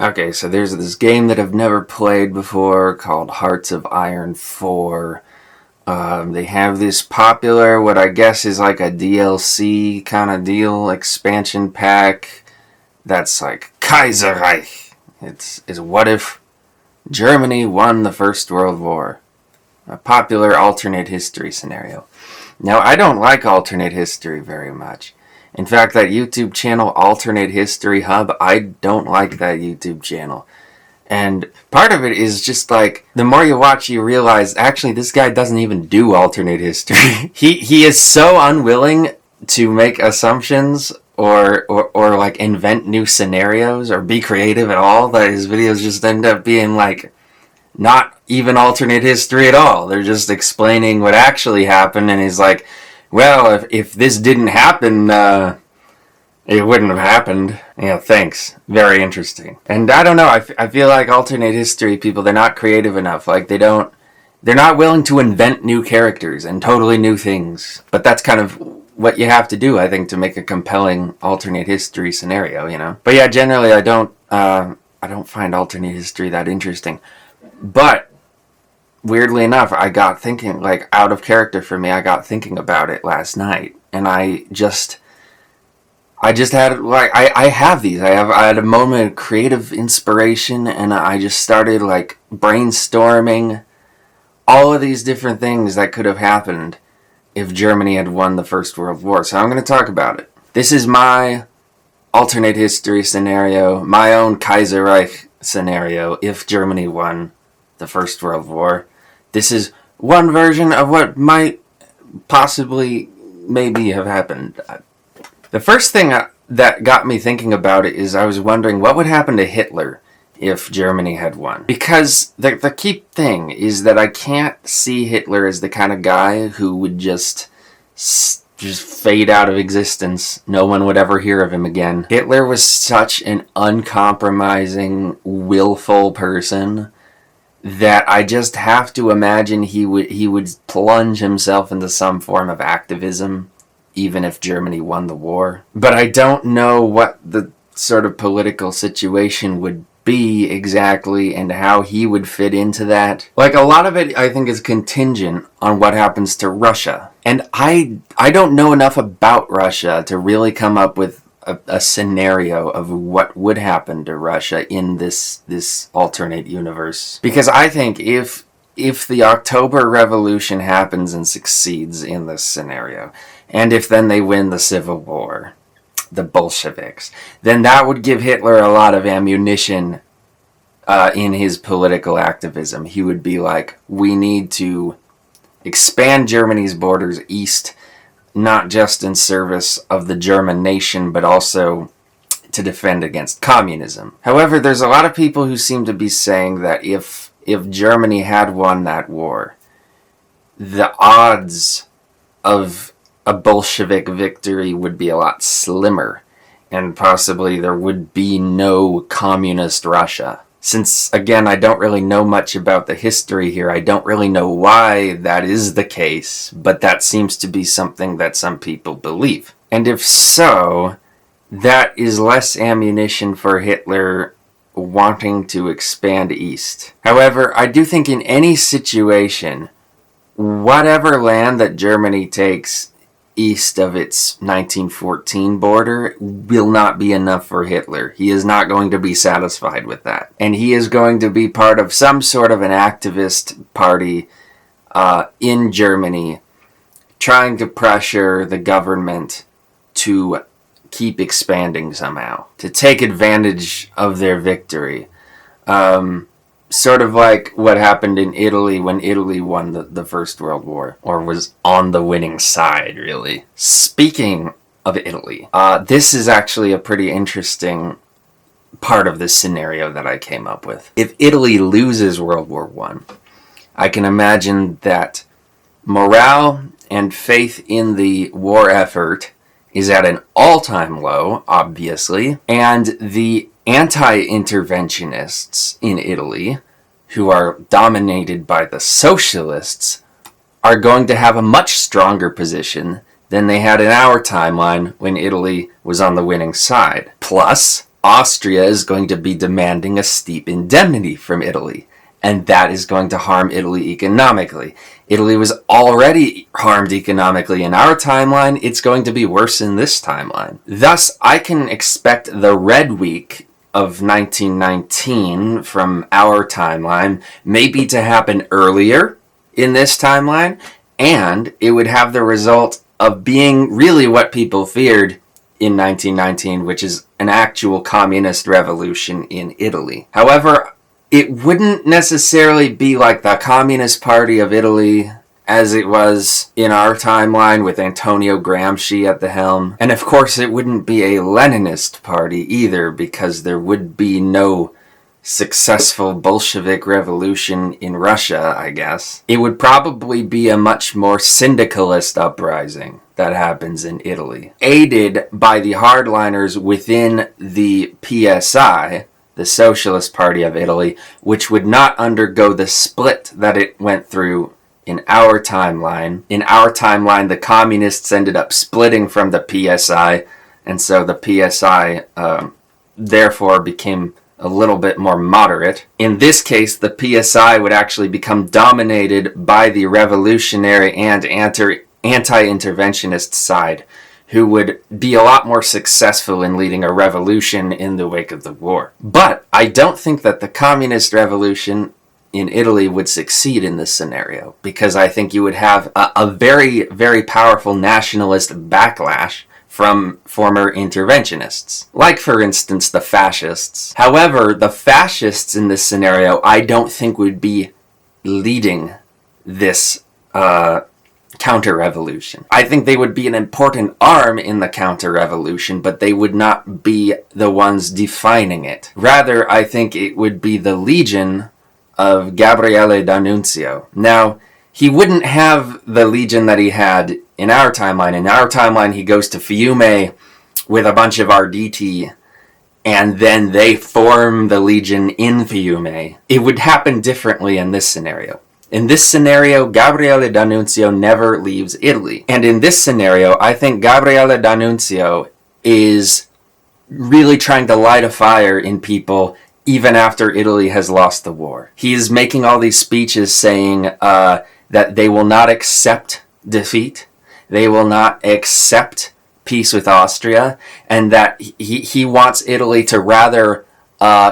Okay, so there's this game that I've never played before called Hearts of Iron 4. They have this popular, what I guess is like a DLC kind of deal, expansion pack that's like Kaiserreich. It's what if Germany won the First World War? A popular alternate history scenario. Now, I don't like alternate history very much. In fact, that YouTube channel, Alternate History Hub, I don't like that YouTube channel. And part of it is just like, the more you watch, you realize, actually, this guy doesn't even do alternate history. He is so unwilling to make assumptions or like invent new scenarios or be creative at all that his videos just end up being like, not even alternate history at all. They're just explaining what actually happened, and he's like, well, if this didn't happen, it wouldn't have happened. Yeah, thanks. Very interesting. And I don't know, I feel like alternate history people, they're not creative enough. Like, they're not willing to invent new characters and totally new things. But that's kind of what you have to do, I think, to make a compelling alternate history scenario, you know? But yeah, generally I don't find alternate history that interesting. But weirdly enough, I got thinking, like, out of character for me, I got thinking about it last night, and I just had, like, I had a moment of creative inspiration, and I just started, like, brainstorming all of these different things that could have happened if Germany had won the First World War. So I'm going to talk about it. This is my alternate history scenario, my own Kaiserreich scenario if Germany won the First World War. This is one version of what might possibly maybe have happened. The first thing that got me thinking about it is I was wondering what would happen to Hitler if Germany had won. Because the key thing is that I can't see Hitler as the kind of guy who would just fade out of existence. No one would ever hear of him again. Hitler was such an uncompromising, willful person that I just have to imagine he would plunge himself into some form of activism, even if Germany won the war. But I don't know what the sort of political situation would be exactly and how he would fit into that. Like, a lot of it, I think, is contingent on what happens to Russia. And I don't know enough about Russia to really come up with a scenario of what would happen to Russia in this alternate universe. Because I think if the October Revolution happens and succeeds in this scenario, and if then they win the Civil War, the Bolsheviks, then that would give Hitler a lot of ammunition in his political activism. He would be like, we need to expand Germany's borders east, not just in service of the German nation, but also to defend against communism. However, there's a lot of people who seem to be saying that if Germany had won that war, the odds of a Bolshevik victory would be a lot slimmer, and possibly there would be no communist Russia. Since, again, I don't really know much about the history here, I don't really know why that is the case, but that seems to be something that some people believe. And if so, that is less ammunition for Hitler wanting to expand east. However, I do think in any situation, whatever land that Germany takes east of its 1914 border will not be enough for Hitler. He is not going to be satisfied with that. And he is going to be part of some sort of an activist party in Germany trying to pressure the government to keep expanding somehow, to take advantage of their victory. Sort of like what happened in Italy when Italy won the First World War, or was on the winning side, really. Speaking of Italy, this is actually a pretty interesting part of this scenario that I came up with. If Italy loses World War I can imagine that morale and faith in the war effort is at an all-time low, obviously, and the anti-interventionists in Italy, who are dominated by the socialists, are going to have a much stronger position than they had in our timeline when Italy was on the winning side. Plus, Austria is going to be demanding a steep indemnity from Italy, and that is going to harm Italy economically. Italy was already harmed economically in our timeline. It's going to be worse in this timeline. Thus, I can expect the Red Week of 1919 from our timeline maybe to happen earlier in this timeline, and it would have the result of being really what people feared in 1919, which is an actual communist revolution in Italy. However, it wouldn't necessarily be like the Communist Party of Italy as it was in our timeline with Antonio Gramsci at the helm. And of course, it wouldn't be a Leninist party either, because there would be no successful Bolshevik revolution in Russia, I guess. It would probably be a much more syndicalist uprising that happens in Italy, aided by the hardliners within the PSI, the Socialist Party of Italy, which would not undergo the split that it went through in our timeline. In our timeline, the communists ended up splitting from the PSI, and so the PSI therefore became a little bit more moderate. In this case, the PSI would actually become dominated by the revolutionary and anti-interventionist side, who would be a lot more successful in leading a revolution in the wake of the war. But I don't think that the communist revolution in Italy would succeed in this scenario, because I think you would have a very, very powerful nationalist backlash from former interventionists, like, for instance, the fascists. However, the fascists in this scenario, I don't think would be leading this counter-revolution. I think they would be an important arm in the counter-revolution, but they would not be the ones defining it. Rather, I think it would be the legion of Gabriele D'Annunzio. Now, he wouldn't have the legion that he had in our timeline. In our timeline, he goes to Fiume with a bunch of Arditi, and then they form the legion in Fiume. It would happen differently in this scenario. In this scenario, Gabriele D'Annunzio never leaves Italy. And in this scenario, I think Gabriele D'Annunzio is really trying to light a fire in people even after Italy has lost the war. He is making all these speeches saying that they will not accept defeat, they will not accept peace with Austria, and that he wants Italy to rather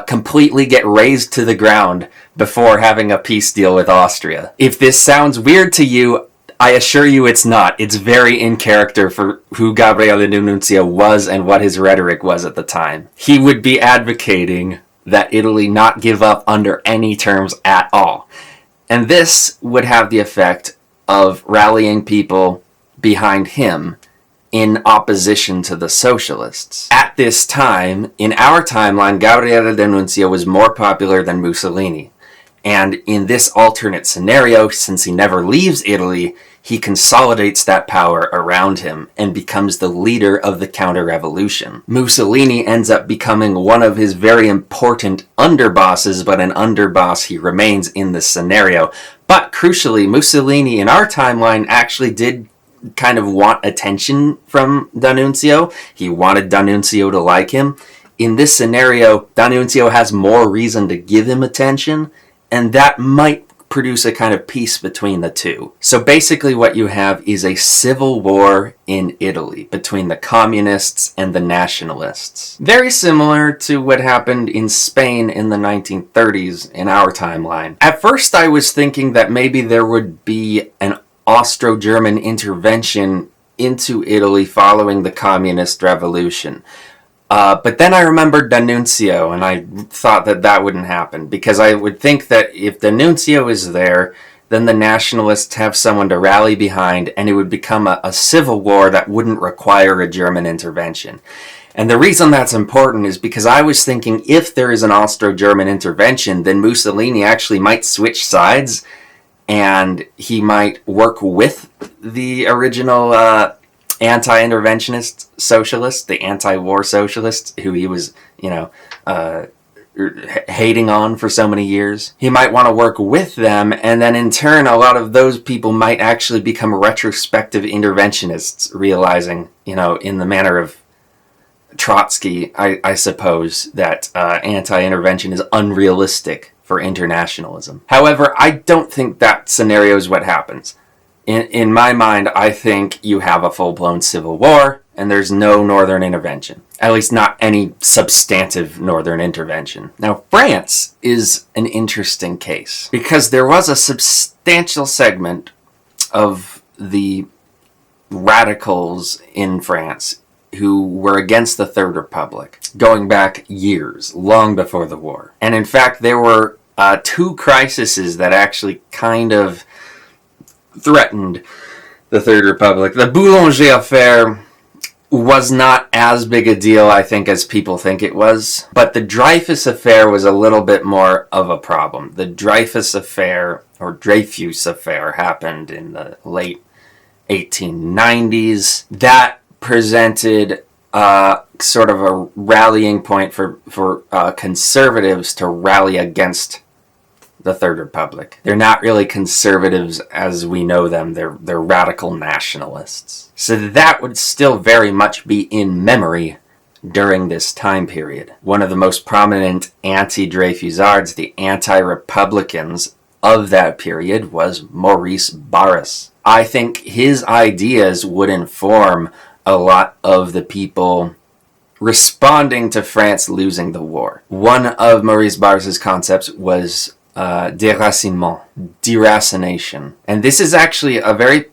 completely get razed to the ground before having a peace deal with Austria. If this sounds weird to you, I assure you it's not. It's very in character for who Gabriele D'Annunzio was and what his rhetoric was at the time. He would be advocating that Italy not give up under any terms at all. And this would have the effect of rallying people behind him in opposition to the socialists. At this time, in our timeline, Gabriele D'Annunzio was more popular than Mussolini. And in this alternate scenario, since he never leaves Italy, he consolidates that power around him and becomes the leader of the counter-revolution. Mussolini ends up becoming one of his very important underbosses, but an underboss he remains in this scenario. But crucially, Mussolini in our timeline actually did kind of want attention from D'Annunzio. He wanted D'Annunzio to like him. In this scenario, D'Annunzio has more reason to give him attention, and that might produce a kind of peace between the two. So basically what you have is a civil war in Italy between the communists and the nationalists. Very similar to what happened in Spain in the 1930s in our timeline. At first I was thinking that maybe there would be an Austro-German intervention into Italy following the communist revolution. But then I remembered D'Annunzio, and I thought that that wouldn't happen, because I would think that if D'Annunzio is there, then the nationalists have someone to rally behind, and it would become a civil war that wouldn't require a German intervention. And the reason that's important is because I was thinking if there is an Austro-German intervention, then Mussolini actually might switch sides, and he might work with the original anti-interventionist socialists, the anti-war socialists, who he was, hating on for so many years. He might want to work with them, and then in turn, a lot of those people might actually become retrospective interventionists, realizing, in the manner of Trotsky, I suppose, that anti-intervention is unrealistic for internationalism. However, I don't think that scenario is what happens. In my mind, I think you have a full-blown civil war, and there's no northern intervention. At least not any substantive northern intervention. Now, France is an interesting case, because there was a substantial segment of the radicals in France who were against the Third Republic, going back years, long before the war. And in fact, there were two crises that actually kind of threatened the Third Republic. The Boulanger affair was not as big a deal, I think, as people think it was. But the Dreyfus affair was a little bit more of a problem. The Dreyfus affair, or Dreyfus affair, happened in the late 1890s. That presented sort of a rallying point for conservatives to rally against the Third Republic. They're not really conservatives as we know them. They're radical nationalists. So that would still very much be in memory during this time period. One of the most prominent anti-Dreyfusards, the anti-republicans of that period, was Maurice Barrès. I think his ideas would inform a lot of the people responding to France losing the war. One of Maurice Barrès' concepts was déracinement, deracination. And this is actually a very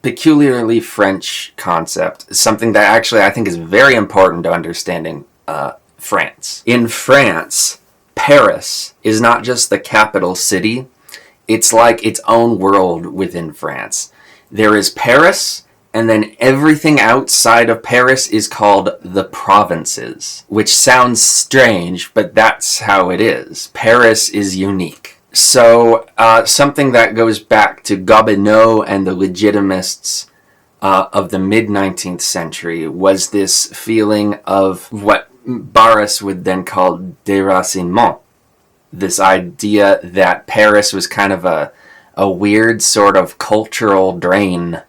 peculiarly French concept, something that actually I think is very important to understanding France. In France, Paris is not just the capital city, it's like its own world within France. There is Paris, and then everything outside of Paris is called the provinces, which sounds strange, but that's how it is. Paris is unique. So something that goes back to Gobineau and the Legitimists of the mid-19th century was this feeling of what Barrès would then call déracinement. This idea that Paris was kind of a weird sort of cultural drain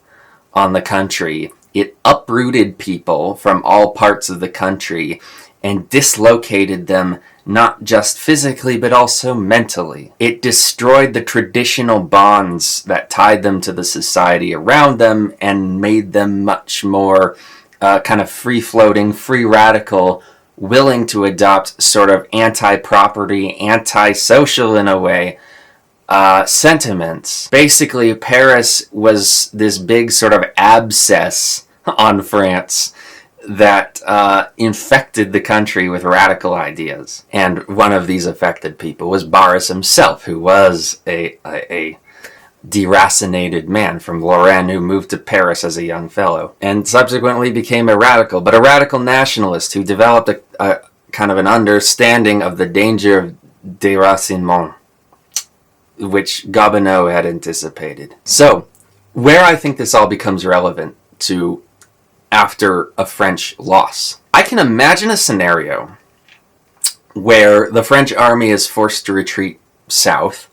on the country. It uprooted people from all parts of the country and dislocated them not just physically but also mentally. It destroyed the traditional bonds that tied them to the society around them and made them much more kind of free-floating, free radical, willing to adopt sort of anti-property, anti-social in a way, sentiments. Basically, Paris was this big sort of abscess on France that infected the country with radical ideas. And one of these affected people was Barrès himself, who was a deracinated man from Lorraine who moved to Paris as a young fellow and subsequently became a radical, but a radical nationalist who developed a kind of an understanding of the danger of déracinement, which Gobineau had anticipated. So, where I think this all becomes relevant to after a French loss. I can imagine a scenario where the French army is forced to retreat south.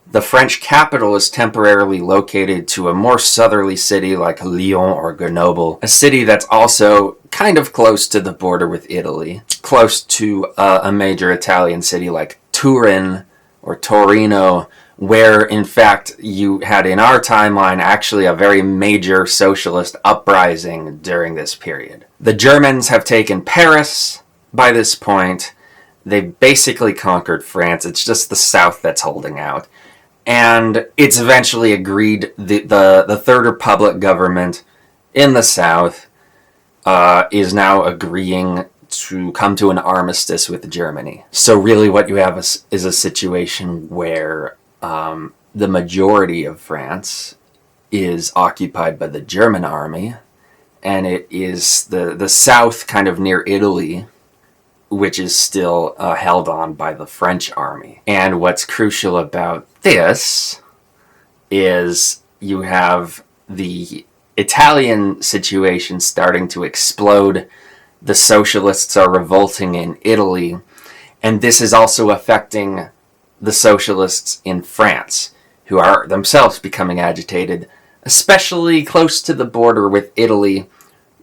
The French capital is temporarily located to a more southerly city like Lyon or Grenoble, a city that's also kind of close to the border with Italy, close to a major Italian city like Turin or Torino, where in fact you had in our timeline actually a very major socialist uprising during this period. The Germans have taken Paris by this point. They've basically conquered France. It's just the south that's holding out. And it's eventually agreed, the Third Republic government in the south is now agreeing to come to an armistice with Germany. So really what you have is a situation where the majority of France is occupied by the German army, and it is the south kind of near Italy which is still held on by the French army. And what's crucial about this is you have the Italian situation starting to explode. The socialists are revolting in Italy, and this is also affecting the socialists in France, who are themselves becoming agitated, especially close to the border with Italy,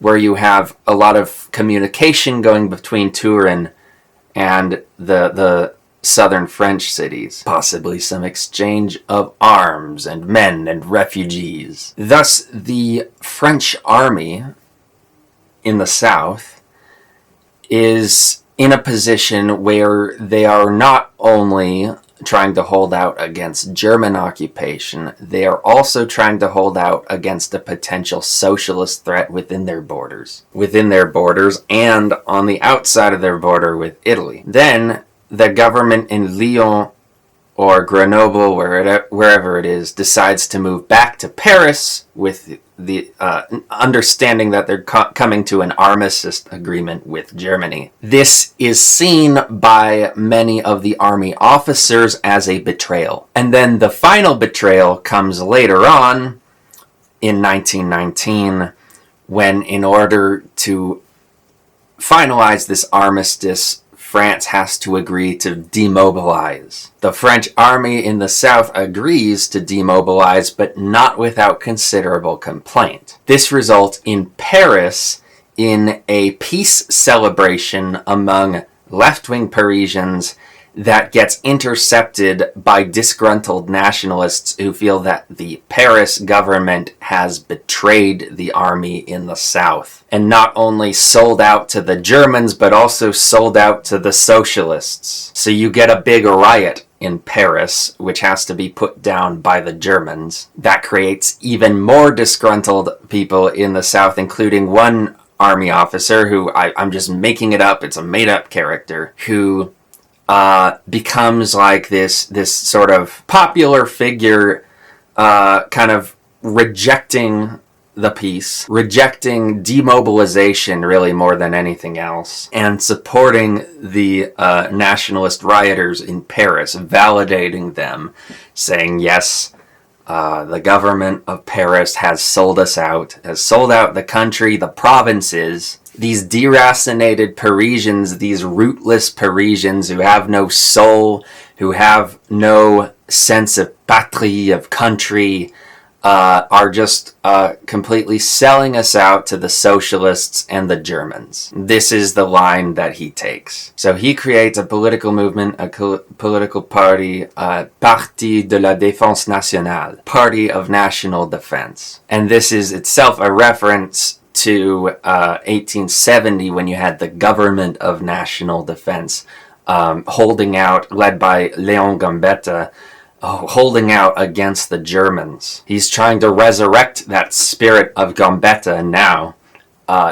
where you have a lot of communication going between Turin and the southern French cities, possibly some exchange of arms and men and refugees. Thus, the French army in the south is in a position where they are not only trying to hold out against German occupation, they are also trying to hold out against a potential socialist threat within their borders. And on the outside of their border with Italy. Then, the government in Lyon or Grenoble, wherever it is, decides to move back to Paris with the understanding that they're coming to an armistice agreement with Germany. This is seen by many of the army officers as a betrayal. And then the final betrayal comes later on in 1919, when in order to finalize this armistice, France has to agree to demobilize. The French army in the south agrees to demobilize, but not without considerable complaint. This results in Paris in a peace celebration among left-wing Parisians that gets intercepted by disgruntled nationalists who feel that the Paris government has betrayed the army in the south and not only sold out to the Germans but also sold out to the socialists. So you get a big riot in Paris, which has to be put down by the Germans. That creates even more disgruntled people in the south, including one army officer who I'm just making it up, it's a made-up character, who becomes like this sort of popular figure, kind of rejecting the peace, rejecting demobilization really more than anything else, and supporting the nationalist rioters in Paris, validating them, saying, yes, the government of Paris has sold us out, has sold out the country, the provinces. These deracinated Parisians, these rootless Parisians who have no soul, who have no sense of patrie, of country, are just completely selling us out to the socialists and the Germans. This is the line that he takes. So he creates a political movement, a political party, Parti de la Défense Nationale, Party of National Defense. And this is itself a reference to 1870, when you had the Government of National Defense holding out, led by Léon Gambetta, holding out against the Germans. He's trying to resurrect that spirit of Gambetta now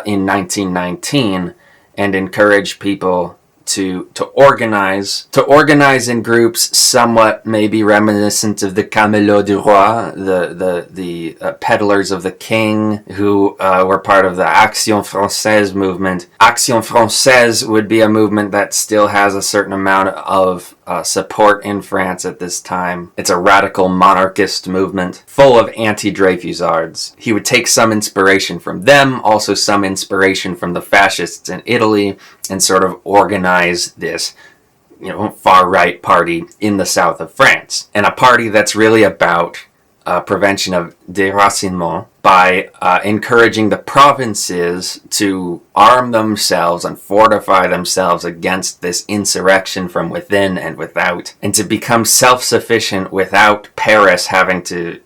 in 1919 and encourage people to organize in groups somewhat maybe reminiscent of the Camelots du Roi, the peddlers of the king, who were part of the Action Française movement. Action Française would be a movement that still has a certain amount of support in France at this time. It's a radical monarchist movement full of anti-Dreyfusards. He would take some inspiration from them, also some inspiration from the fascists in Italy, and sort of organize this, far-right party in the south of France. And a party that's really about prevention of déracinement by encouraging the provinces to arm themselves and fortify themselves against this insurrection from within and without, and to become self-sufficient without Paris having to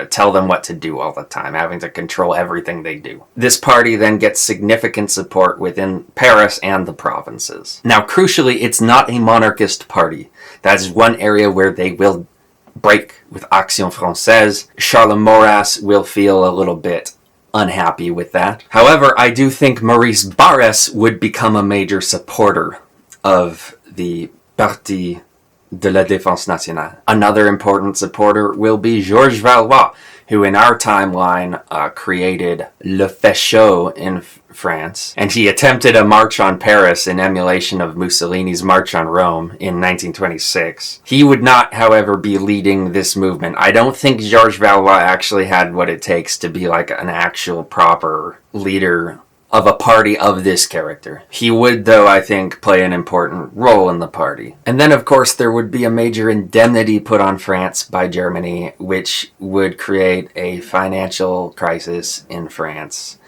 tell them what to do all the time, having to control everything they do. This party then gets significant support within Paris and the provinces. Now, crucially, it's not a monarchist party. That is one area where they will break with Action Française. Charles Maurras will feel a little bit unhappy with that. However, I do think Maurice Barrès would become a major supporter of the Parti de la Défense Nationale. Another important supporter will be Georges Valois, who in our timeline created Le Fechot in France, and he attempted a march on Paris in emulation of Mussolini's March on Rome in 1926. He would not, however, be leading this movement. I don't think Georges Valois actually had what it takes to be like an actual proper leader of a party of this character. He would, though, I think, play an important role in the party. And then, of course, there would be a major indemnity put on France by Germany, which would create a financial crisis in France.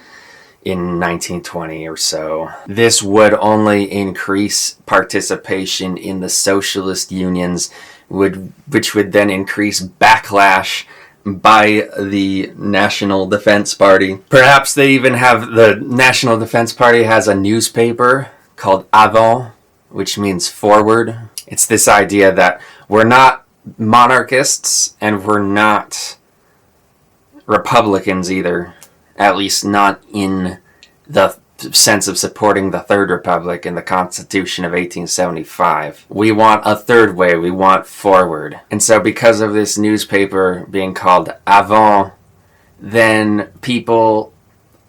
in 1920 or so. This would only increase participation in the socialist unions, which would then increase backlash by the National Defense Party. Perhaps they even have, the National Defense Party has a newspaper called Avant, which means forward. It's this idea that we're not monarchists and we're not Republicans either, at least not in the sense of supporting the Third Republic in the Constitution of 1875. We want a third way, we want forward. And so because of this newspaper being called Avant, then people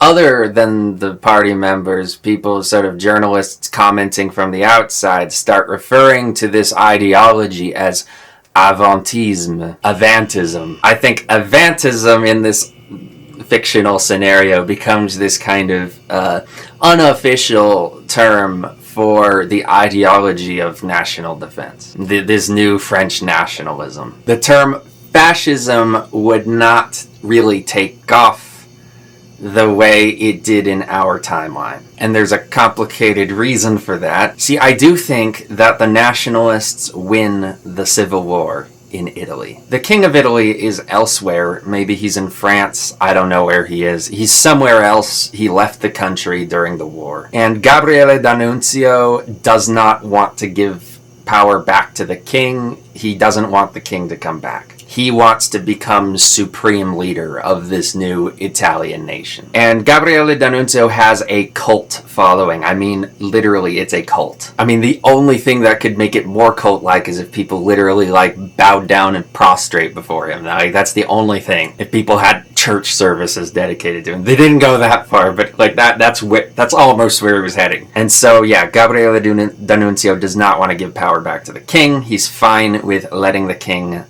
other than the party members, people, sort of journalists commenting from the outside, start referring to this ideology as avantism. I think avantism in this fictional scenario becomes this kind of unofficial term for the ideology of national defense, this new French nationalism. The term fascism would not really take off the way it did in our timeline. And there's a complicated reason for that. See, I do think that the nationalists win the Civil War in Italy. The King of Italy is elsewhere. Maybe he's in France. I don't know where he is. He's somewhere else. He left the country during the war. And Gabriele D'Annunzio does not want to give power back to the king. He doesn't want the king to come back. He wants to become supreme leader of this new Italian nation. And Gabriele D'Annunzio has a cult following. I mean, literally, it's a cult. I mean, the only thing that could make it more cult-like is if people literally, like, bowed down and prostrate before him. Like, that's the only thing. If people had church services dedicated to him. They didn't go that far, but, like, that's almost where he was heading. And so, yeah, Gabriele D'Annunzio does not want to give power back to the king. He's fine with letting the king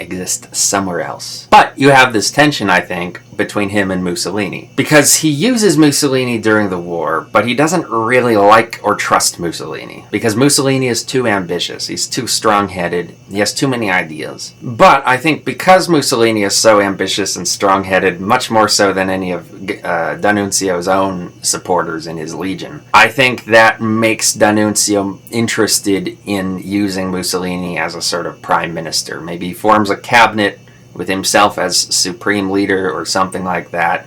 exist somewhere else. But you have this tension, I think, between him and Mussolini. Because he uses Mussolini during the war, but he doesn't really like or trust Mussolini. Because Mussolini is too ambitious. He's too strong-headed. He has too many ideas. But I think because Mussolini is so ambitious and strong-headed, much more so than any of D'Annunzio's own supporters in his legion, I think that makes D'Annunzio interested in using Mussolini as a sort of prime minister. Maybe he forms a cabinet with himself as supreme leader or something like that,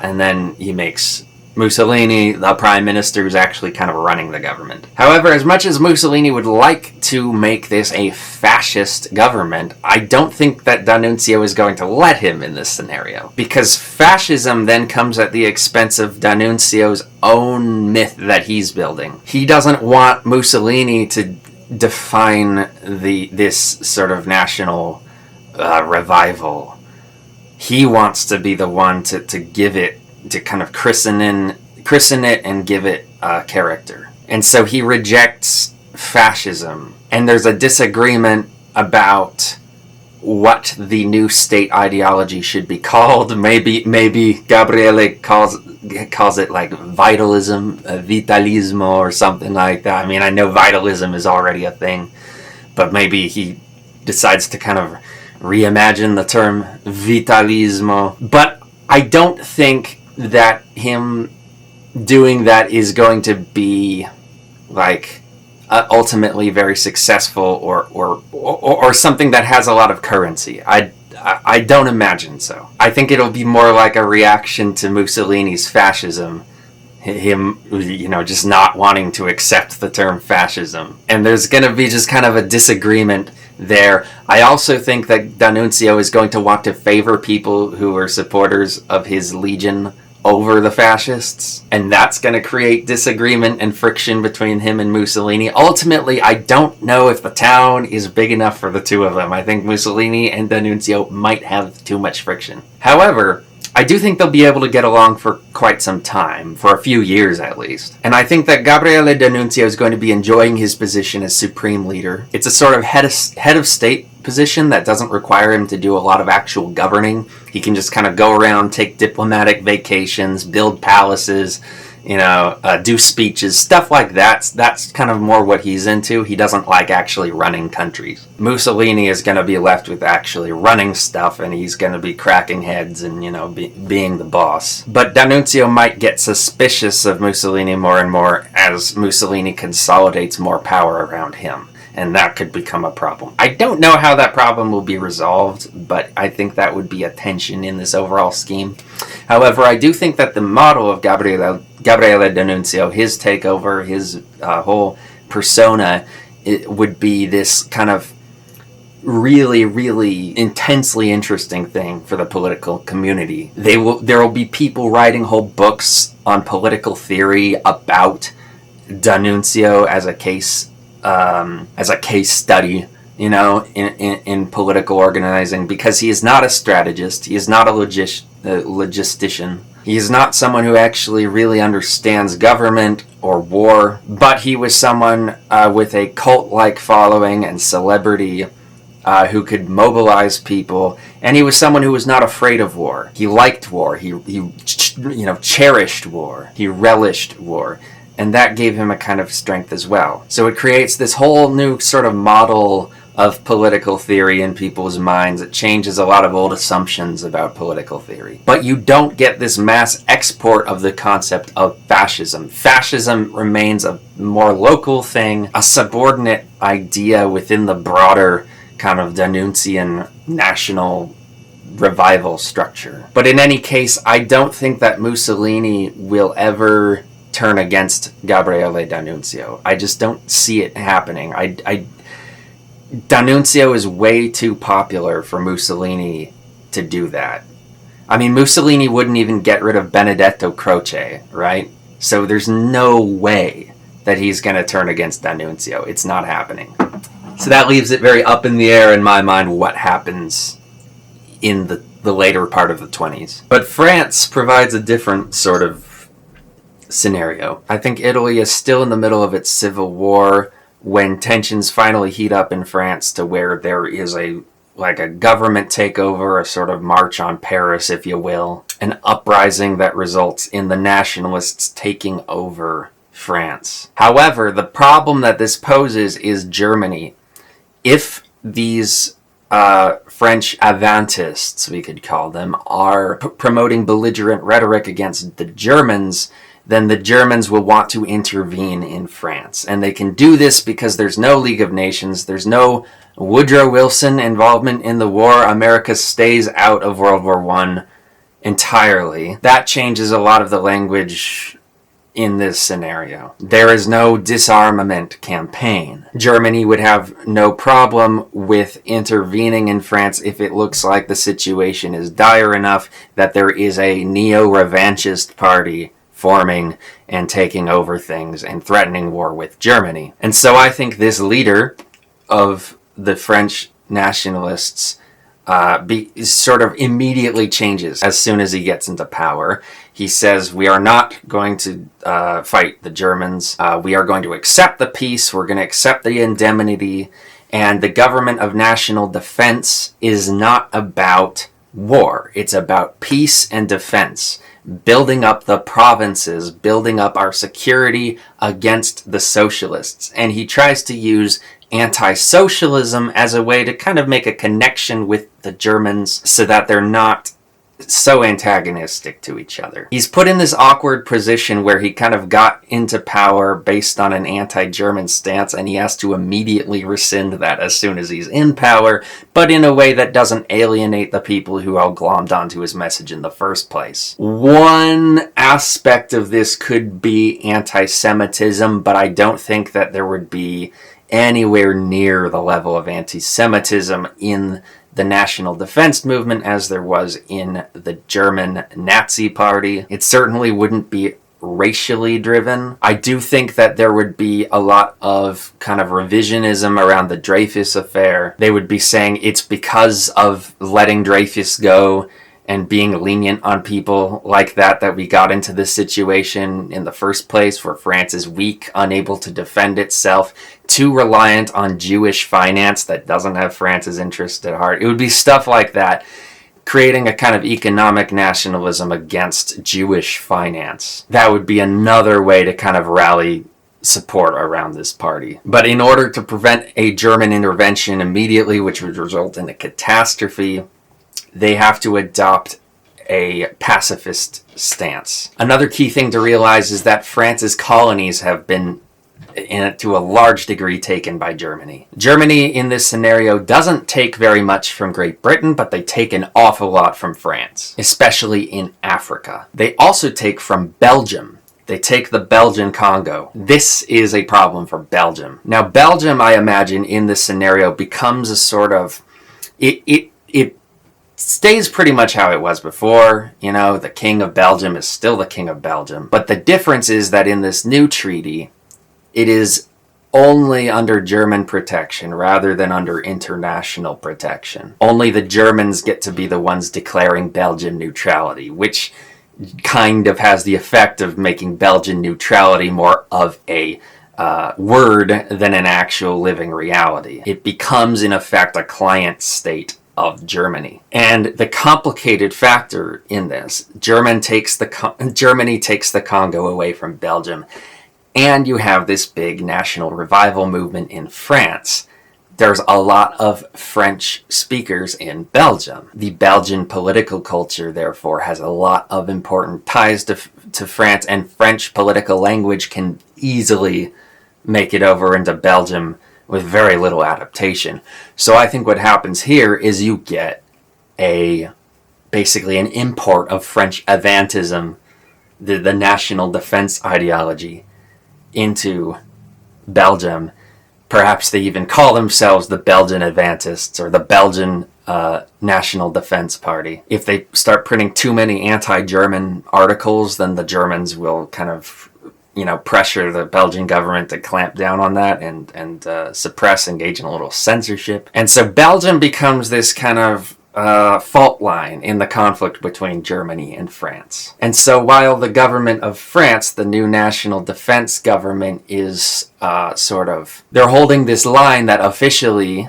and then he makes Mussolini the prime minister who's actually kind of running the government. However, as much as Mussolini would like to make this a fascist government, I don't think that D'Annunzio is going to let him in this scenario. Because fascism then comes at the expense of D'Annunzio's own myth that he's building. He doesn't want Mussolini to define this sort of national revival. He wants to be the one to give it, to kind of christen it and give it character. And so he rejects fascism. And there's a disagreement about what the new state ideology should be called. Maybe Gabriele calls it like vitalism, vitalismo or something like that. I mean, I know vitalism is already a thing, but maybe he decides to kind of reimagine the term vitalismo. But I don't think that him doing that is going to be like ultimately very successful or something that has a lot of currency. I don't imagine so. I think it'll be more like a reaction to Mussolini's fascism, him, just not wanting to accept the term fascism. And there's going to be just kind of a disagreement there. I also think that D'Annunzio is going to want to favor people who are supporters of his legion over the fascists, and that's going to create disagreement and friction between him and Mussolini. Ultimately, I don't know if the town is big enough for the two of them. I think Mussolini and D'Annunzio might have too much friction. However, I do think they'll be able to get along for quite some time, for a few years at least. And I think that Gabriele D'Annunzio is going to be enjoying his position as supreme leader. It's a sort of head of state position that doesn't require him to do a lot of actual governing. He can just kind of go around, take diplomatic vacations, build palaces, do speeches, stuff like that. That's kind of more what he's into. He doesn't like actually running countries. Mussolini is going to be left with actually running stuff, and he's going to be cracking heads and, being the boss. But D'Annunzio might get suspicious of Mussolini more and more as Mussolini consolidates more power around him. And that could become a problem. I don't know how that problem will be resolved, but I think that would be a tension in this overall scheme. However, I do think that the model of Gabriele D'Annunzio, his takeover, his whole persona, it would be this kind of really, really intensely interesting thing for the political community. There will be people writing whole books on political theory about D'Annunzio as a case study, in political organizing, because he is not a strategist, he is not a logistician, he is not someone who actually really understands government or war, but he was someone with a cult-like following and celebrity who could mobilize people, and he was someone who was not afraid of war. He liked war, he cherished war, he relished war. And that gave him a kind of strength as well. So it creates this whole new sort of model of political theory in people's minds. It changes a lot of old assumptions about political theory. But you don't get this mass export of the concept of fascism. Fascism remains a more local thing, a subordinate idea within the broader kind of D'Annunzian national revival structure. But in any case, I don't think that Mussolini will ever turn against Gabriele D'Annunzio. I just don't see it happening. D'Annunzio is way too popular for Mussolini to do that. I mean, Mussolini wouldn't even get rid of Benedetto Croce, right? So there's no way that he's going to turn against D'Annunzio. It's not happening. So that leaves it very up in the air in my mind what happens in the later part of the 20s. But France provides a different sort of scenario. I think Italy is still in the middle of its civil war when tensions finally heat up in France to where there is a government takeover, a sort of march on Paris, if you will, an uprising that results in the nationalists taking over France. However, the problem that this poses is Germany. If these French Avantists, we could call them, are promoting belligerent rhetoric against the Germans, then the Germans will want to intervene in France. And they can do this because there's no League of Nations, there's no Woodrow Wilson involvement in the war. America stays out of World War I entirely. That changes a lot of the language in this scenario. There is no disarmament campaign. Germany would have no problem with intervening in France if it looks like the situation is dire enough that there is a neo-revanchist party forming and taking over things and threatening war with Germany. And so I think this leader of the French nationalists sort of immediately changes as soon as he gets into power. He says, we are not going to fight the Germans. We are going to accept the peace. We're going to accept the indemnity. And the government of national defense is not about war. It's about peace and defense. Building up the provinces, building up our security against the socialists. And he tries to use anti-socialism as a way to kind of make a connection with the Germans so that they're not so antagonistic to each other. He's put in this awkward position where he kind of got into power based on an anti-German stance, and he has to immediately rescind that as soon as he's in power, but in a way that doesn't alienate the people who all glommed onto his message in the first place. One aspect of this could be anti-Semitism, but I don't think that there would be anywhere near the level of anti-Semitism in the national defense movement as there was in the German Nazi Party. It certainly wouldn't be racially driven. I do think that there would be a lot of kind of revisionism around the Dreyfus affair. They would be saying it's because of letting Dreyfus go and being lenient on people like that we got into this situation in the first place, where France is weak, unable to defend itself, too reliant on Jewish finance that doesn't have France's interest at heart. It would be stuff like that. creating a kind of economic nationalism against Jewish finance. That would be another way to kind of rally support around this party. But in order to prevent a German intervention immediately, which would result in a catastrophe, they have to adopt a pacifist stance. Another key thing to realize is that France's colonies have been, to a large degree, taken by Germany. Germany, in this scenario, doesn't take very much from Great Britain, but they take an awful lot from France, especially in Africa. They also take from Belgium. They take the Belgian Congo. This is a problem for Belgium. Now, Belgium, I imagine, in this scenario, becomes a sort of... It stays pretty much how it was before. You know, the King of Belgium is still the King of Belgium. But the difference is that in this new treaty, it is only under German protection rather than under international protection. Only the Germans get to be the ones declaring Belgian neutrality, which kind of has the effect of making Belgian neutrality more of a word than an actual living reality. It becomes, in effect, a client state of Germany. And the complicated factor in this, Germany takes the Congo away from Belgium, and you have this big national revival movement in France. There's a lot of French speakers in Belgium. The Belgian political culture, therefore, has a lot of important ties to France, and French political language can easily make it over into Belgium with very little adaptation. So I think what happens here is you get basically an import of French avantism, the national defense ideology, into Belgium. Perhaps they even call themselves the Belgian Advantists or the Belgian National Defense Party. If they start printing too many anti-German articles, then the Germans will kind of, pressure the Belgian government to clamp down on that and suppress, engage in a little censorship. And so Belgium becomes this kind of fault line in the conflict between Germany and France. And so while the government of France, the new national defense government, is they're holding this line that officially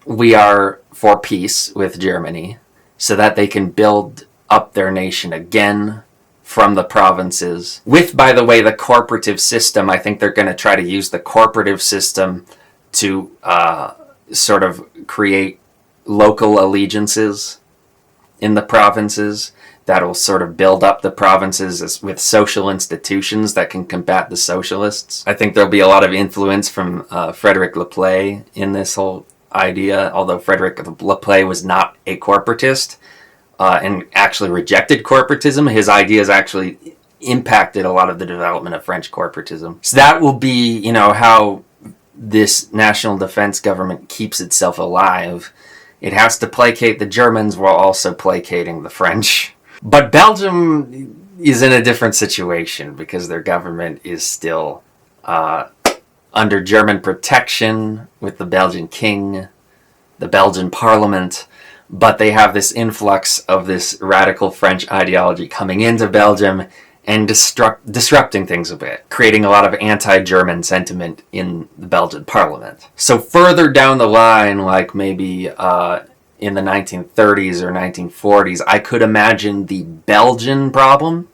we are for peace with Germany so that they can build up their nation again from the provinces. With, by the way, the corporative system, I think they're going to try to use the corporative system to create local allegiances in the provinces that'll sort of build up the provinces with social institutions that can combat the socialists. I think there'll be a lot of influence from Frederick Laplay in this whole idea, although Frederick Laplay was not a corporatist and actually rejected corporatism. His ideas actually impacted a lot of the development of French corporatism. So that will be, how this national defense government keeps itself alive. It has to placate the Germans while also placating the French. But Belgium is in a different situation because their government is still under German protection with the Belgian king, the Belgian parliament, but they have this influx of this radical French ideology coming into Belgium and disrupting things a bit, creating a lot of anti-German sentiment in the Belgian parliament. So further down the line, like maybe in the 1930s or 1940s, I could imagine the Belgian problem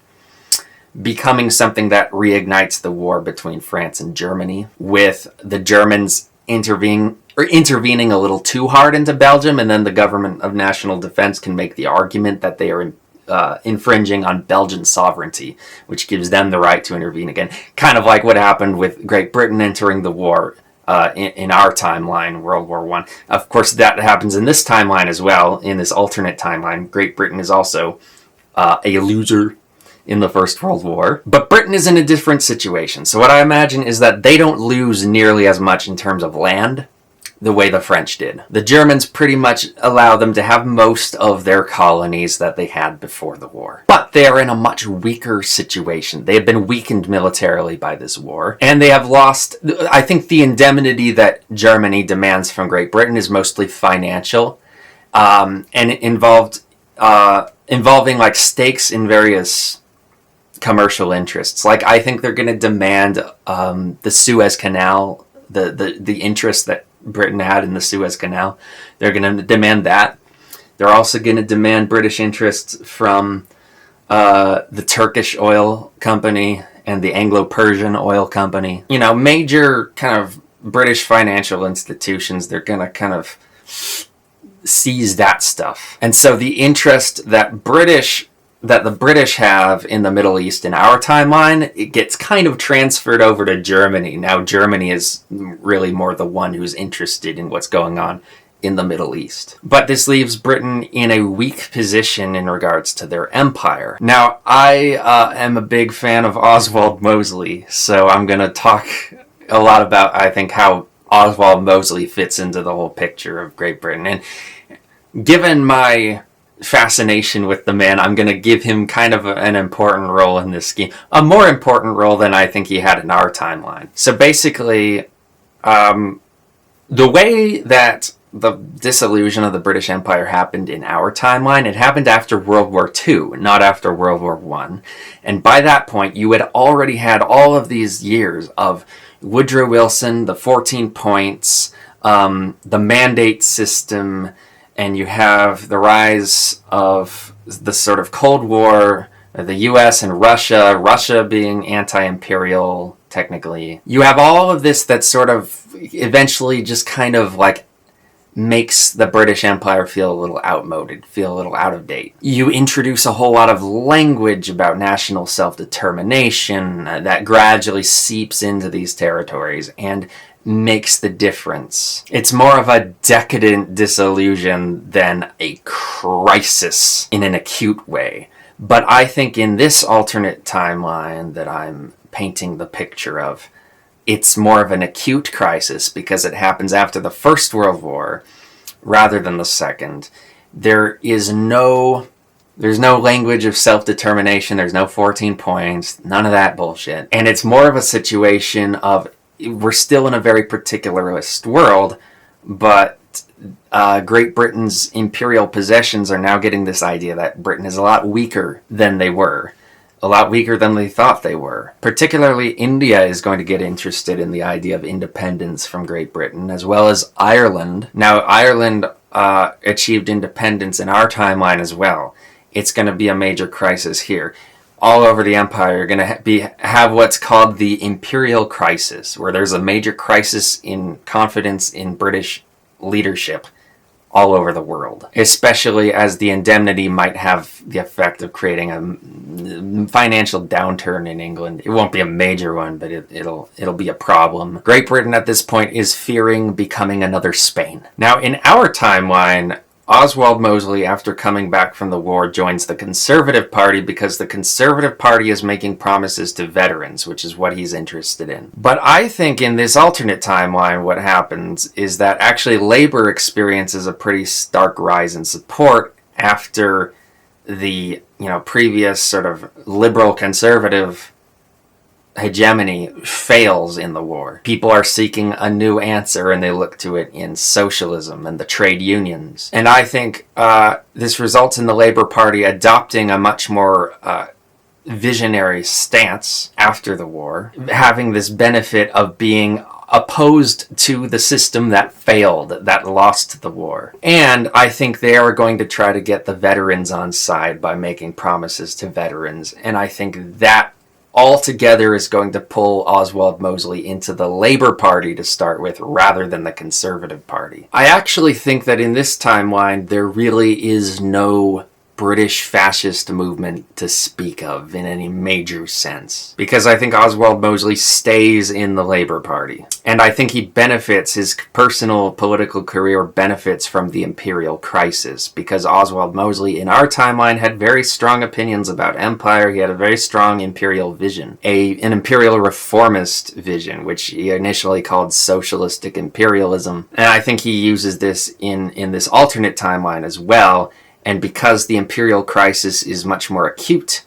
becoming something that reignites the war between France and Germany, with the Germans intervening a little too hard into Belgium, and then the government of national defense can make the argument that they are infringing on Belgian sovereignty, which gives them the right to intervene again. Kind of like what happened with Great Britain entering the war in our timeline, World War I. Of course, that happens in this timeline as well, in this alternate timeline. Great Britain is also a loser in the First World War. But Britain is in a different situation. So what I imagine is that they don't lose nearly as much in terms of land the way the French did. The Germans pretty much allow them to have most of their colonies that they had before the war. But they are in a much weaker situation. They have been weakened militarily by this war, and they have lost... I think the indemnity that Germany demands from Great Britain is mostly financial, and it involving like stakes in various commercial interests. Like, I think they're going to demand the Suez Canal, the interest that Britain had in the Suez Canal. They're going to demand that They're also going to demand British interests from the Turkish oil company and the Anglo-Persian oil company. You know, major kind of British financial institutions, they're going to kind of seize that stuff. And so the interest that the British have in the Middle East in our timeline, it gets kind of transferred over to Germany. Now Germany is really more the one who's interested in what's going on in the Middle East. But this leaves Britain in a weak position in regards to their empire. Now, I am a big fan of Oswald Mosley, so I'm going to talk a lot about, I think, how Oswald Mosley fits into the whole picture of Great Britain. And given my fascination with the man, I'm going to give him kind of an important role in this scheme. A more important role than I think he had in our timeline. So basically, the way that the dissolution of the British Empire happened in our timeline, it happened after World War II, not after World War I. And by that point, you had already had all of these years of Woodrow Wilson, the 14 points, the mandate system, and you have the rise of the sort of Cold War, the US and Russia being anti-imperial, technically. You have all of this that sort of eventually just kind of like makes the British Empire feel a little outmoded, feel a little out of date. You introduce a whole lot of language about national self-determination that gradually seeps into these territories and makes the difference. It's more of a decadent disillusion than a crisis in an acute way. But I think in this alternate timeline that I'm painting the picture of, it's more of an acute crisis because it happens after the First World War rather than the Second. There's no language of self-determination. There's no 14 points, none of that bullshit. And it's more of a situation of we're still in a very particularized world, but Great Britain's imperial possessions are now getting this idea that Britain is a lot weaker than they were. A lot weaker than they thought they were. Particularly India is going to get interested in the idea of independence from Great Britain, as well as Ireland. Now, Ireland achieved independence in our timeline as well. It's going to be a major crisis here. All over the empire, you're going to have what's called the imperial crisis, where there's a major crisis in confidence in British leadership all over the world, especially as the indemnity might have the effect of creating a financial downturn in England. It won't be a major one, but it'll be a problem. Great Britain at this point is fearing becoming another Spain. Now, in our timeline, Oswald Mosley, after coming back from the war, joins the Conservative Party because the Conservative Party is making promises to veterans, which is what he's interested in. But I think in this alternate timeline, what happens is that actually Labour experiences a pretty stark rise in support after the previous sort of liberal conservative hegemony fails in the war. People are seeking a new answer and they look to it in socialism and the trade unions. And I think this results in the Labour Party adopting a much more visionary stance after the war, having this benefit of being opposed to the system that failed, that lost the war. And I think they are going to try to get the veterans on side by making promises to veterans. And I think that altogether is going to pull Oswald Mosley into the Labour Party to start with, rather than the Conservative Party. I actually think that in this timeline, there really is no British fascist movement to speak of in any major sense, because I think Oswald Mosley stays in the Labour Party. And I think he benefits, his personal political career benefits from the imperial crisis, because Oswald Mosley in our timeline had very strong opinions about empire. He had a very strong imperial vision, an imperial reformist vision, which he initially called socialistic imperialism. And I think he uses this in this alternate timeline as well. And because the imperial crisis is much more acute,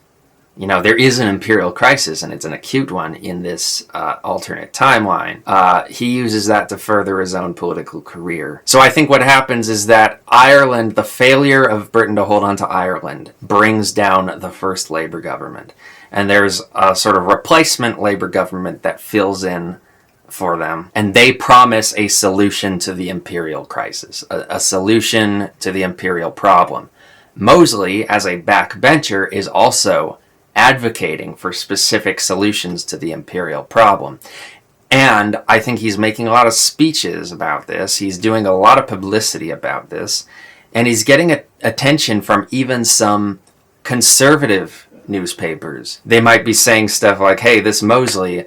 there is an imperial crisis and it's an acute one in this alternate timeline, he uses that to further his own political career. So I think what happens is that Ireland, the failure of Britain to hold on to Ireland, brings down the first Labour government. And there's a sort of replacement Labour government that fills in for them, and they promise a solution to the imperial crisis, a solution to the imperial problem. Mosley, as a backbencher, is also advocating for specific solutions to the imperial problem. And I think he's making a lot of speeches about this. He's doing a lot of publicity about this. And he's getting attention from even some conservative newspapers. They might be saying stuff like, hey, this Mosley,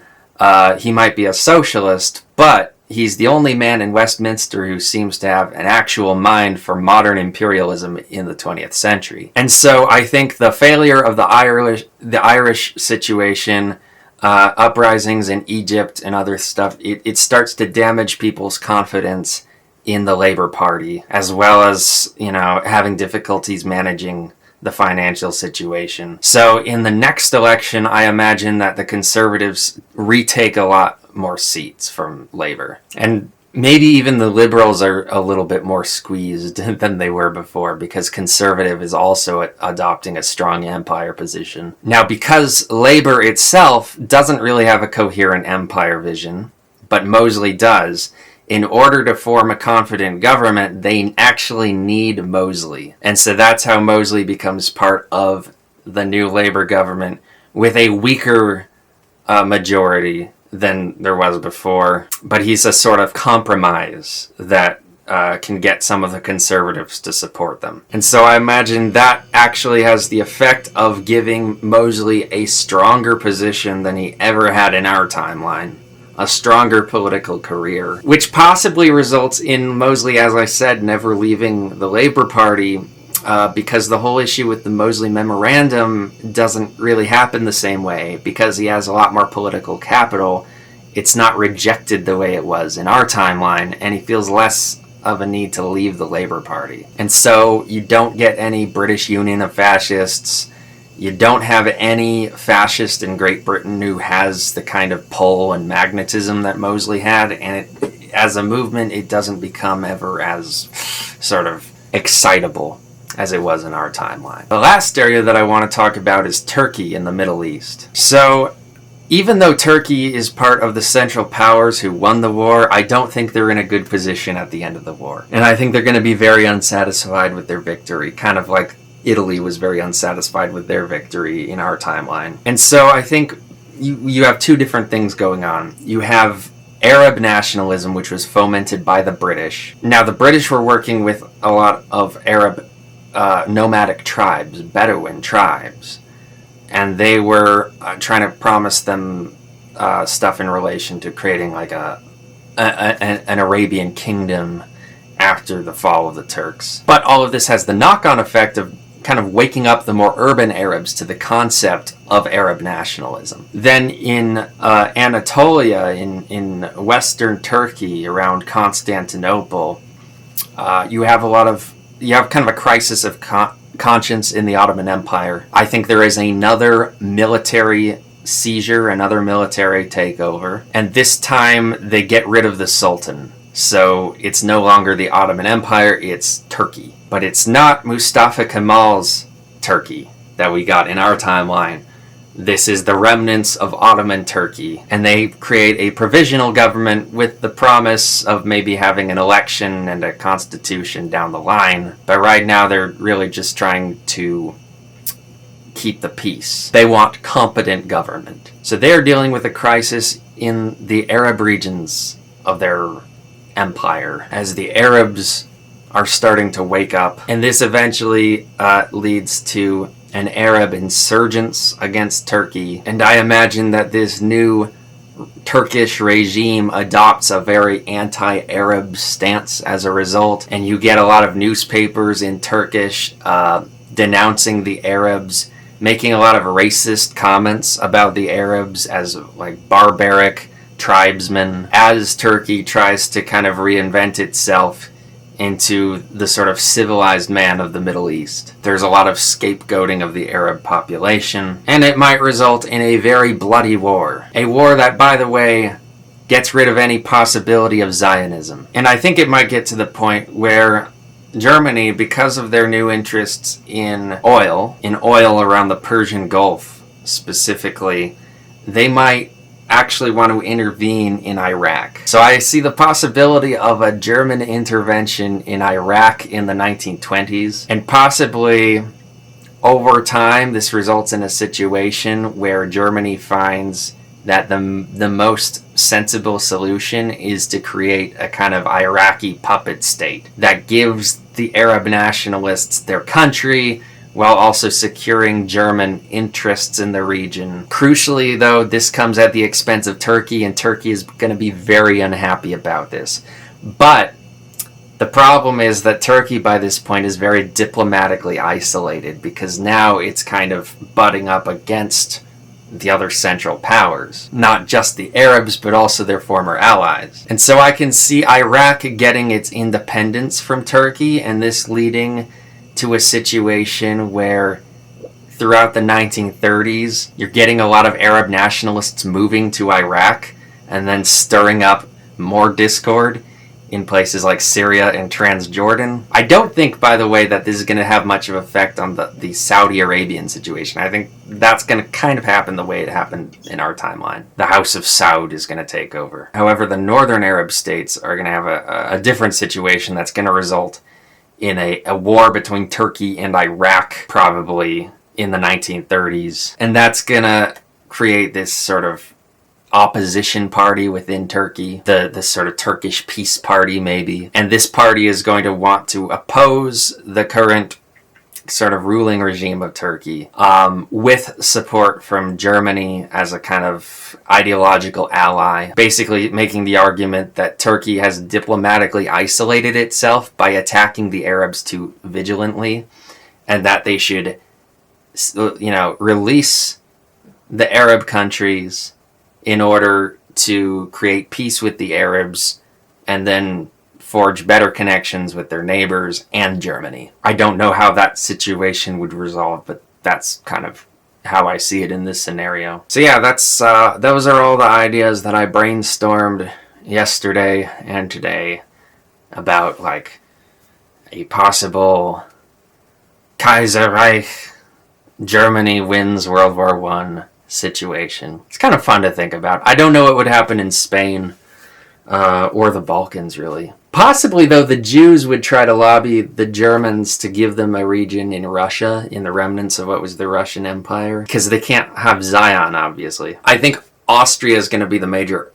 he might be a socialist, but he's the only man in Westminster who seems to have an actual mind for modern imperialism in the 20th century. And so I think the failure of the Irish situation, uprisings in Egypt and other stuff, it starts to damage people's confidence in the Labour Party, as well as, having difficulties managing the financial situation. So in the next election, I imagine that the Conservatives retake a lot more seats from Labour. And maybe even the Liberals are a little bit more squeezed than they were before, because Conservative is also adopting a strong empire position. Now, because Labour itself doesn't really have a coherent empire vision, but Mosley does, in order to form a confident government, they actually need Mosley. And so that's how Mosley becomes part of the new Labour government with a weaker majority than there was before. But he's a sort of compromise that can get some of the Conservatives to support them. And so I imagine that actually has the effect of giving Mosley a stronger position than he ever had in our timeline. A stronger political career, which possibly results in Mosley, as I said, never leaving the Labour Party, because the whole issue with the Mosley Memorandum doesn't really happen the same way. Because he has a lot more political capital, it's not rejected the way it was in our timeline, and he feels less of a need to leave the Labour Party. And so you don't get any British Union of Fascists. You don't have any fascist in Great Britain who has the kind of pull and magnetism that Mosley had, and as a movement, it doesn't become ever as sort of excitable as it was in our timeline. The last area that I want to talk about is Turkey in the Middle East. So, even though Turkey is part of the Central Powers who won the war, I don't think they're in a good position at the end of the war. And I think they're going to be very unsatisfied with their victory, kind of like Italy was very unsatisfied with their victory in our timeline. And so I think you have two different things going on. You have Arab nationalism, which was fomented by the British. Now, the British were working with a lot of Arab nomadic tribes, Bedouin tribes, and they were trying to promise them stuff in relation to creating like an Arabian kingdom after the fall of the Turks. But all of this has the knock-on effect of kind of waking up the more urban Arabs to the concept of Arab nationalism. Then in Anatolia, in western Turkey, around Constantinople, you have kind of a crisis of conscience in the Ottoman Empire. I think there is another military seizure, another military takeover, and this time they get rid of the Sultan. So it's no longer the Ottoman Empire, it's Turkey. But it's not Mustafa Kemal's Turkey that we got in our timeline. This is the remnants of Ottoman Turkey. And they create a provisional government with the promise of maybe having an election and a constitution down the line. But right now they're really just trying to keep the peace. They want competent government. So they're dealing with a crisis in the Arab regions of their empire as the Arabs are starting to wake up, and this eventually leads to an Arab insurgence against Turkey. And I imagine that this new Turkish regime adopts a very anti-Arab stance as a result, and you get a lot of newspapers in Turkish denouncing the Arabs, making a lot of racist comments about the Arabs as like barbaric tribesmen, as Turkey tries to kind of reinvent itself into the sort of civilized man of the Middle East. There's a lot of scapegoating of the Arab population, and it might result in a very bloody war. A war that, by the way, gets rid of any possibility of Zionism. And I think it might get to the point where Germany, because of their new interests in oil around the Persian Gulf specifically, they might actually want to intervene in Iraq. So I see the possibility of a German intervention in Iraq in the 1920s, and possibly over time this results in a situation where Germany finds that the most sensible solution is to create a kind of Iraqi puppet state that gives the Arab nationalists their country while also securing German interests in the region. Crucially, though, this comes at the expense of Turkey, and Turkey is going to be very unhappy about this. But the problem is that Turkey by this point is very diplomatically isolated, because now it's kind of butting up against the other Central Powers. Not just the Arabs, but also their former allies. And so I can see Iraq getting its independence from Turkey, and this leading to a situation where throughout the 1930s, you're getting a lot of Arab nationalists moving to Iraq and then stirring up more discord in places like Syria and Transjordan. I don't think, by the way, that this is going to have much of an effect on the Saudi Arabian situation. I think that's going to kind of happen the way it happened in our timeline. The House of Saud is going to take over. However, the northern Arab states are going to have a different situation that's going to result in a war between Turkey and Iraq, probably in the 1930s. And that's going to create this sort of opposition party within Turkey, the sort of Turkish peace party maybe. And this party is going to want to oppose the current sort of ruling regime of Turkey, with support from Germany as a kind of ideological ally, basically making the argument that Turkey has diplomatically isolated itself by attacking the Arabs too vigilantly, and that they should, release the Arab countries in order to create peace with the Arabs and then forge better connections with their neighbors and Germany. I don't know how that situation would resolve, but that's kind of how I see it in this scenario. So yeah, those are all the ideas that I brainstormed yesterday and today about like a possible Kaiserreich, Germany wins World War I situation. It's kind of fun to think about. I don't know what would happen in Spain or the Balkans, really. Possibly, though, the Jews would try to lobby the Germans to give them a region in Russia, in the remnants of what was the Russian Empire, because they can't have Zion, obviously. I think Austria is going to be the major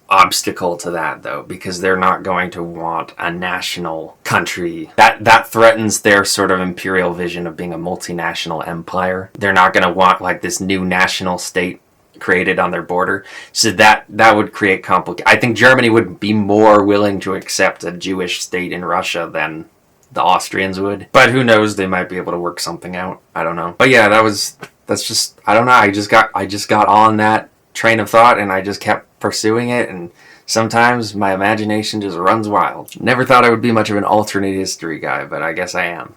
obstacle to that, though, because they're not going to want a national country. That threatens their sort of imperial vision of being a multinational empire. They're not going to want like this new national state created on their border, so that would create I think Germany would be more willing to accept a Jewish state in Russia than the Austrians would, but who knows, they might be able to work something out. I don't know. But yeah, that's just, I don't know, I just got on that train of thought and I just kept pursuing it, and sometimes my imagination just runs wild. Never thought I would be much of an alternate history guy, but I guess I am.